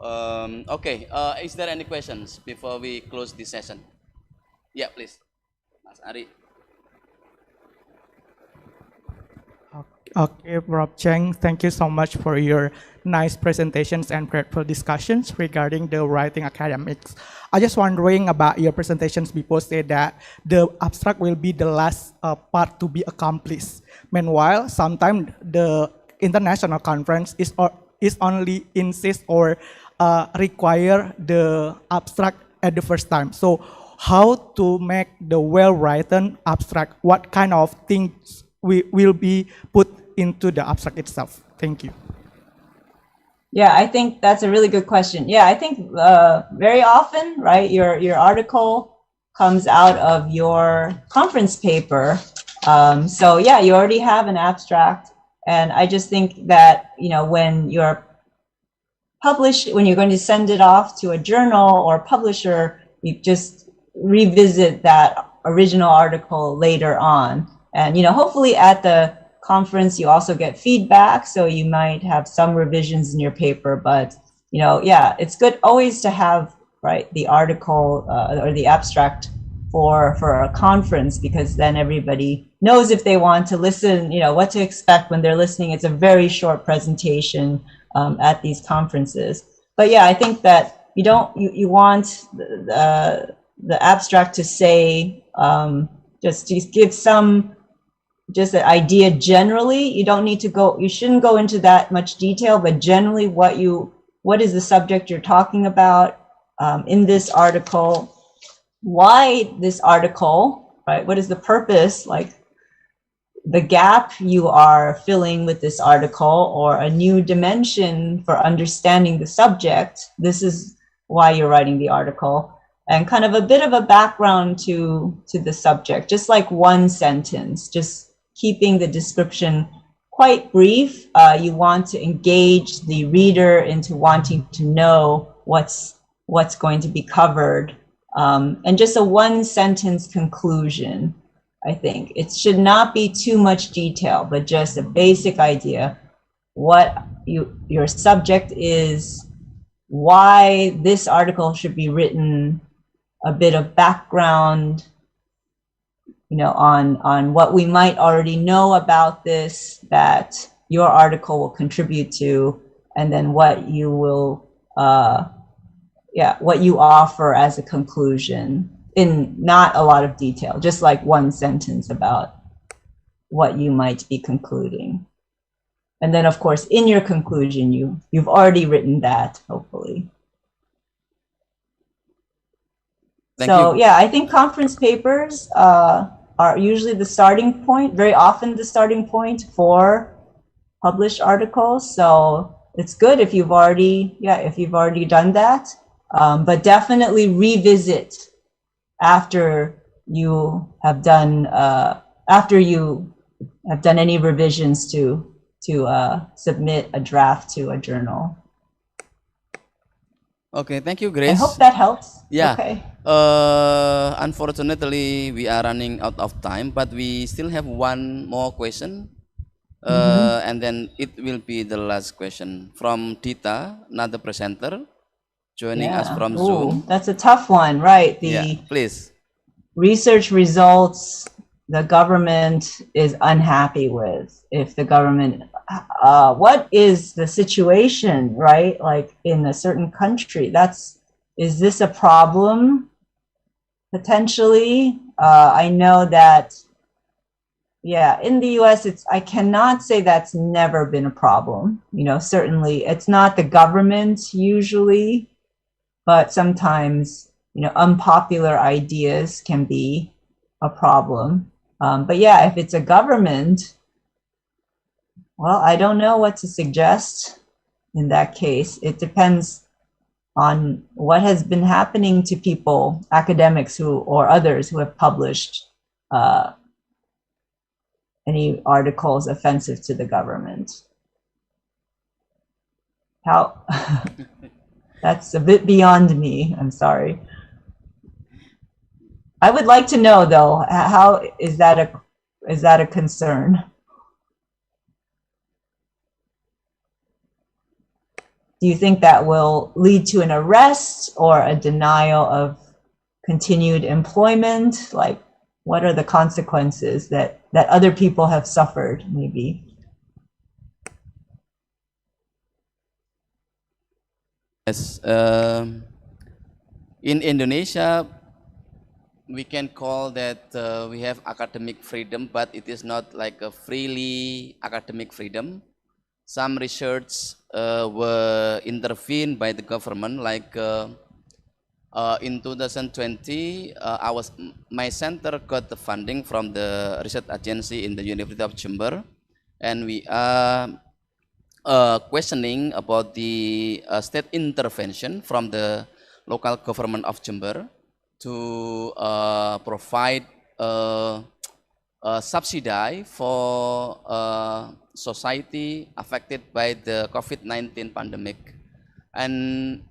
Okay, is there any questions before we close this session? Yeah, please, Mas Ari. Okay, Rob Cheng, thank you so much for your nice presentations and grateful discussions regarding the writing academics. I just wondering about your presentations before say that the abstract will be the last part to be accomplished. Meanwhile, sometimes the international conference is only insist or require the abstract at the first time. So how to make the well-written abstract? What kind of things will be put into the abstract itself? Thank you. Yeah, I think that's a really good question. Yeah, I think very often, right, your article comes out of your conference paper. So yeah, you already have an abstract. And I just think that, when you're going to send it off to a journal or publisher, you just revisit that original article later on. And, hopefully at the conference, you also get feedback. So you might have some revisions in your paper, but, yeah, it's good always to have, right, the article or the abstract for a conference, because then everybody knows if they want to listen, what to expect when they're listening. It's a very short presentation at these conferences. But yeah, I think that you want the abstract to say, just to give some, just an idea generally. You don't need to go, you shouldn't go into that much detail, but generally what is the subject you're talking about in this article, why this article, right? What is the purpose, like the gap you are filling with this article, or a new dimension for understanding the subject. This is why you're writing the article, and kind of a bit of a background to the subject, just like one sentence, just keeping the description quite brief. You want to engage the reader into wanting to know what's going to be covered, and just a one sentence conclusion. I think it should not be too much detail, but just a basic idea, what your subject is, why this article should be written, a bit of background, on what we might already know about this that your article will contribute to, and then what you will, what you offer as a conclusion, in not a lot of detail, just like one sentence about what you might be concluding. And then, of course, in your conclusion, you've already written that, hopefully. Thank So you. yeah, I think conference papers are usually the starting point, very often the starting point for published articles. So it's good if you've already done that, but definitely revisit after you have done any revisions to submit a draft to a journal. Okay, thank you, I Grace. hope that helps. Yeah. Okay. Unfortunately, we are running out of time, but we still have one more question. And then it will be the last question from Tita, another presenter, joining us from Zoom. That's a tough one, right? Yeah, please. Research results the government is unhappy with. If the government, what is the situation, right? Like in a certain country, is this a problem? Potentially. I know that, in the US, I cannot say that's never been a problem. Certainly it's not the government usually, but sometimes, unpopular ideas can be a problem. But yeah, if it's a government, well, I don't know what to suggest in that case. It depends on what has been happening to people, academics or others who have published any articles offensive to the government. How? That's a bit beyond me. I'm sorry. I would like to know, though, how is that a concern? Do you think that will lead to an arrest or a denial of continued employment? Like, what are the consequences that other people have suffered, maybe? Yes. In Indonesia, we can call that we have academic freedom, but it is not like a freely academic freedom. Some research were intervened by the government, like in 2020, my center got the funding from the research agency in the University of Jember, and we are questioning about the state intervention from the local government of Jember to provide subsidy for society affected by the COVID-19 pandemic. And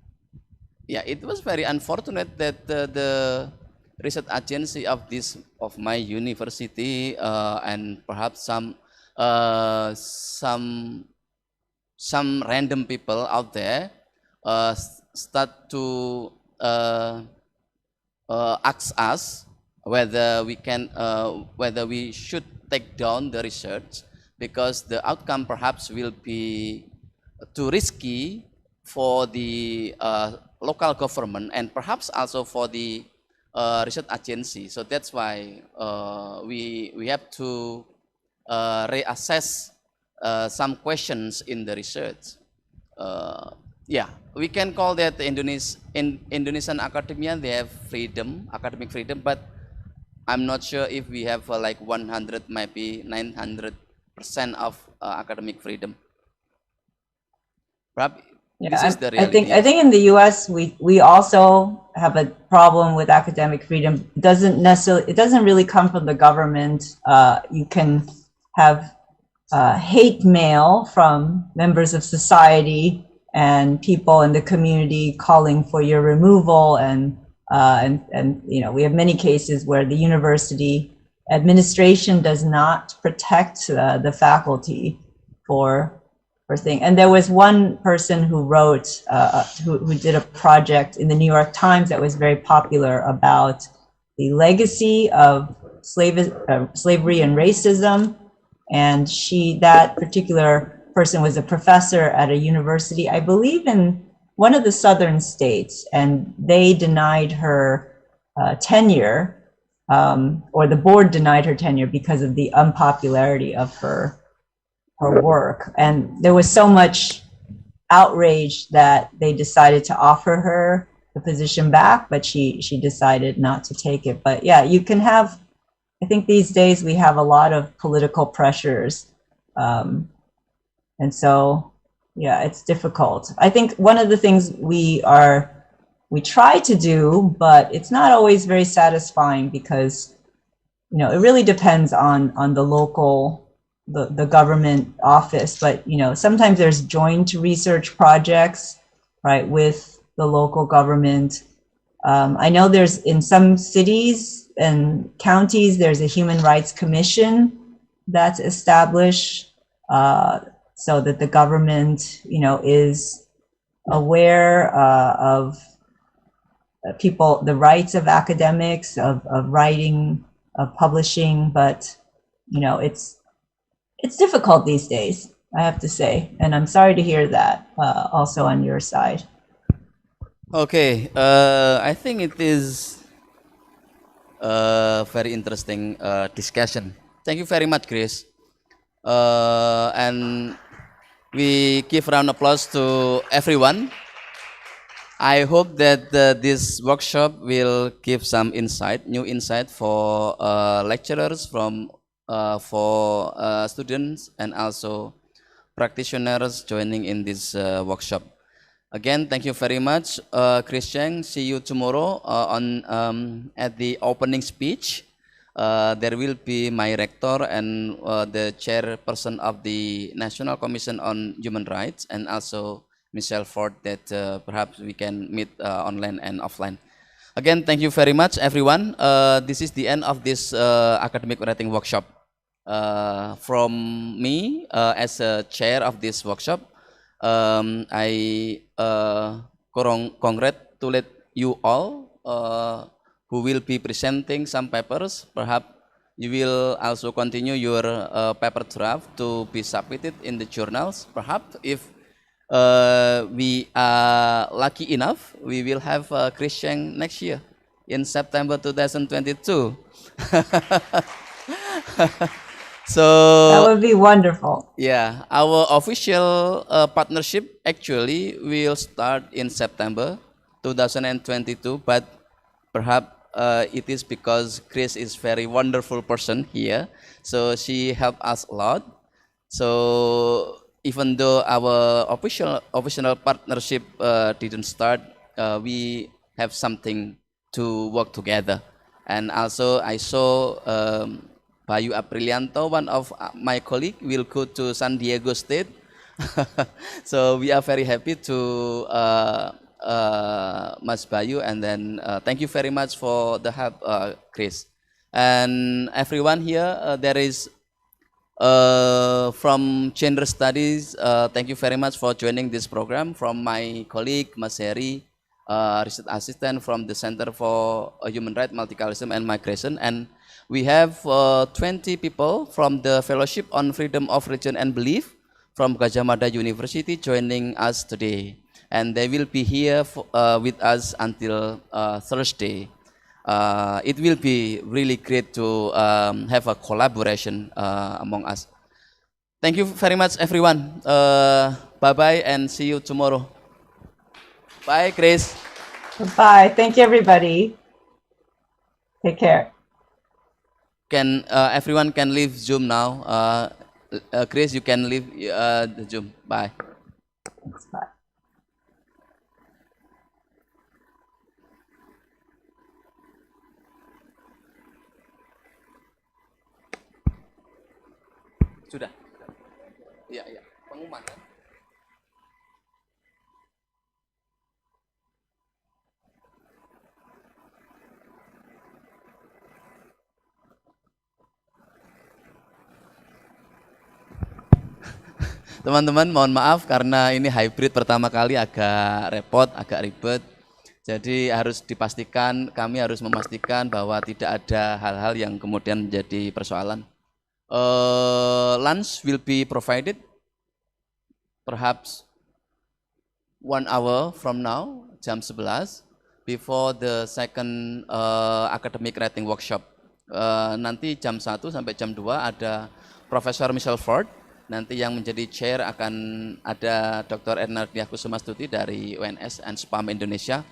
yeah, it was very unfortunate that the research agency of my university and perhaps some random people out there start to ask us whether we should take down the research, because the outcome perhaps will be too risky for the local government and perhaps also for the research agency. So that's why we have to reassess some questions in the research. Yeah, we can call that Indonesian academia, they have freedom, academic freedom, but I'm not sure if we have like 100, maybe 900% of academic freedom. Perhaps this Yeah, is the I reality. think in the US we also have a problem with academic freedom. It doesn't really come from the government. You can have hate mail from members of society and people in the community calling for your removal, and we have many cases where the university administration does not protect the faculty for thing. And there was one person who wrote, who did a project in the New York Times that was very popular about the legacy of slavery and racism. And that particular person was a professor at a university, I believe in one of the southern states, and they denied her tenure, or the board denied her tenure because of the unpopularity of her work. And there was so much outrage that they decided to offer her the position back, but she decided not to take it. But yeah, you can have, I think these days we have a lot of political pressures. And so, yeah, it's difficult. I think one of the things we try to do, but it's not always very satisfying because, it really depends on the local, the government office. But, sometimes there's joint research projects, right, with the local government. I know there's in some cities and counties, there's a human rights commission that's established so that the government, is aware of people, the rights of academics, of writing, of publishing. But, it's difficult these days, I have to say. And I'm sorry to hear that also on your side. Okay, I think it is a very interesting discussion. Thank you very much, Chris. And we give round of applause to everyone. I hope that this workshop will give some new insight for lecturers, for students, and also practitioners joining in this workshop. Again, thank you very much, Chris Cheng. See you tomorrow at the opening speech. There will be my rector and the chairperson of the National Commission on Human Rights, and also Michelle Ford, that perhaps we can meet online and offline. Again, thank you very much, everyone. This is the end of this academic writing workshop. From me, as a chair of this workshop, I congratulate you all who will be presenting some papers. Perhaps you will also continue your paper draft to be submitted in the journals. Perhaps if we are lucky enough, we will have Chris Cheng next year in September 2022. So that would be wonderful. Yeah, our official partnership actually will start in September 2022, but perhaps it is because Chris is very wonderful person here, so she helped us a lot. So even though our official partnership didn't start, we have something to work together. And also I saw Bayu Aprilianto, one of my colleague, will go to San Diego State. So we are very happy to Mas Bayu, and then thank you very much for the help, Chris. And everyone here, there is from Gender Studies, thank you very much for joining this program. From my colleague, Mas Heri, research assistant from the Center for Human Rights, Multiculturalism and Migration. And we have 20 people from the Fellowship on Freedom of Religion and Belief from Gajah Mada University joining us today, and they will be here with us until Thursday. It will be really great to have a collaboration among us. Thank you very much, everyone. Bye-bye and see you tomorrow. Bye, Chris. Bye. Thank you, everybody. Take care. Can everyone can leave Zoom now? Chris, you can leave the Zoom. Bye. Thanks. Bye. Sudah. Iya, iya. Pengumuman kan? Teman-teman, mohon maaf karena ini hybrid pertama kali agak repot, agak ribet. Jadi harus dipastikan, kami harus memastikan bahwa tidak ada hal-hal yang kemudian menjadi persoalan. Lunch will be provided perhaps 1 hour from now, jam 11, before the second academic writing workshop. Nanti jam 1 sampai jam 2 ada Profesor Michelle Ford. Nanti yang menjadi chair akan ada Dr. Ernardia Kusumastuti dari UNS and SPAM Indonesia.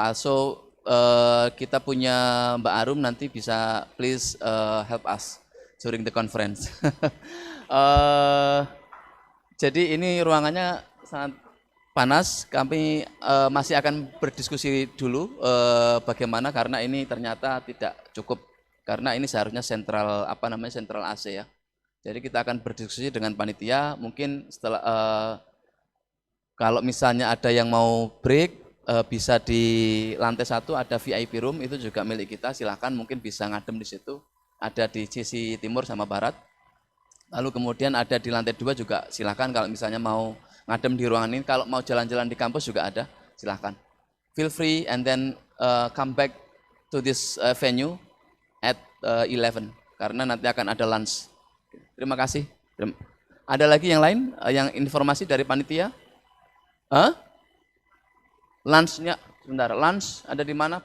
Also kita punya Mbak Arum, nanti bisa please help us during the conference. Jadi ini ruangannya sangat panas. Kami masih akan berdiskusi dulu bagaimana, karena ini ternyata tidak cukup, karena ini seharusnya sentral sentral AC ya. Jadi kita akan berdiskusi dengan panitia. Mungkin setelah kalau misalnya ada yang mau break, bisa di lantai 1 ada VIP room, itu juga milik kita. Silakan, mungkin bisa ngadem di situ. Ada di sisi timur sama barat. Lalu kemudian ada di lantai 2 juga, silakan kalau misalnya mau ngadem di ruangan ini. Kalau mau jalan-jalan di kampus juga ada, silakan. Feel free and then come back to this venue at 11, karena nanti akan ada lunch. Terima kasih. Ada lagi yang lain, yang informasi dari panitia? Lunch-nya, sebentar, lunch ada di mana Pak?